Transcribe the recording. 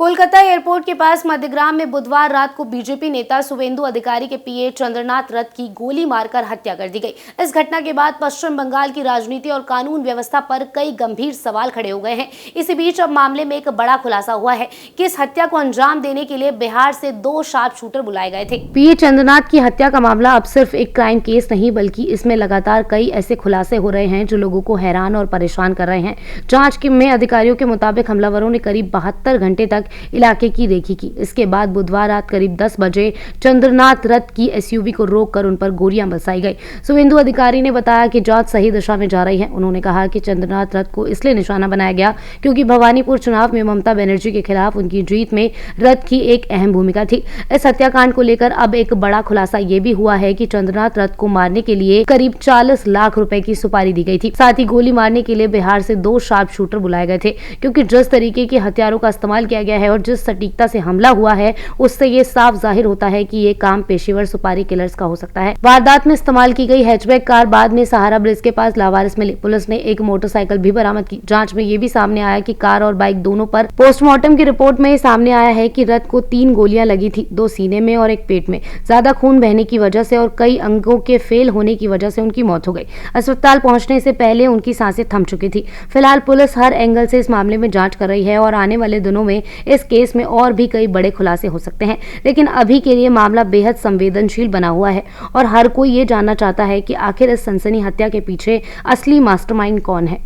Kolkata airport के पास मध्यग्राम में बुधवार रात को बीजेपी नेता शुवेंदु अधिकारी के पीए चंद्रनाथ रथ की गोली मारकर हत्या कर दी गई। इस घटना के बाद पश्चिम बंगाल की राजनीति और कानून व्यवस्था पर कई गंभीर सवाल खड़े हो गए हैं। इसी बीच अब मामले में एक बड़ा खुलासा हुआ है कि इस हत्या को अंजाम देने के लिए बिहार से 2 शार्प शूटर बुलाए गए थे। पीए चंद्रनाथ की हत्या का मामला अब सिर्फ एक क्राइम केस नहीं, बल्कि इसमें लगातार कई ऐसे खुलासे हो रहे हैं जो लोगों को हैरान और परेशान कर रहे हैं। जाँच में अधिकारियों के मुताबिक हमलावरों ने करीब 72 घंटे तक इलाके की रेकी की। इसके बाद बुधवार रात करीब 10 बजे चंद्रनाथ रथ की एसयूवी को रोककर उन पर गोलियां बरसाई गई। शुवेंदु अधिकारी ने बताया कि जांच सही दिशा में जा रही है। उन्होंने कहा कि चंद्रनाथ रथ को इसलिए निशाना बनाया गया क्योंकि भवानीपुर चुनाव में ममता बनर्जी के खिलाफ उनकी जीत में रथ की एक अहम भूमिका थी। इस हत्याकांड को लेकर अब एक बड़ा खुलासा ये भी हुआ है कि चंद्रनाथ रथ को मारने के लिए करीब 40 लाख रुपए की सुपारी दी गई थी। साथ ही गोली मारने के लिए बिहार से 2 शार्प शूटर बुलाए गए थे, क्योंकि जिस तरीके के हथियारों का इस्तेमाल किया गया है और जिस सटीकता से हमला हुआ है उससे ये साफ जाहिर होता है कि ये काम पेशेवर सुपारी किलर्स का हो सकता है। वारदात में इस्तेमाल की गई हैचबैक कार बाद में सहारा ब्रिज के पास लावारिस मिली। पुलिस ने एक मोटरसाइकिल भी बरामद की। जांच में ये भी सामने आया कि कार और बाइक दोनों पर पोस्टमार्टम की रिपोर्ट में सामने आया है कि रथ को 3 गोलियां लगी थी, 2 सीने में और 1 पेट में। ज्यादा खून बहने की वजह से और कई अंगों के फेल होने की वजह से उनकी मौत हो गई। अस्पताल पहुंचने से पहले उनकी सांसें थम चुकी थी। फिलहाल पुलिस हर एंगल से इस मामले में जांच कर रही है और आने वाले दिनों में इस केस में और भी कई बड़े खुलासे हो सकते हैं। लेकिन अभी के लिए मामला बेहद संवेदनशील बना हुआ है और हर कोई ये जानना चाहता है कि आखिर इस सनसनी हत्या के पीछे असली मास्टरमाइंड कौन है।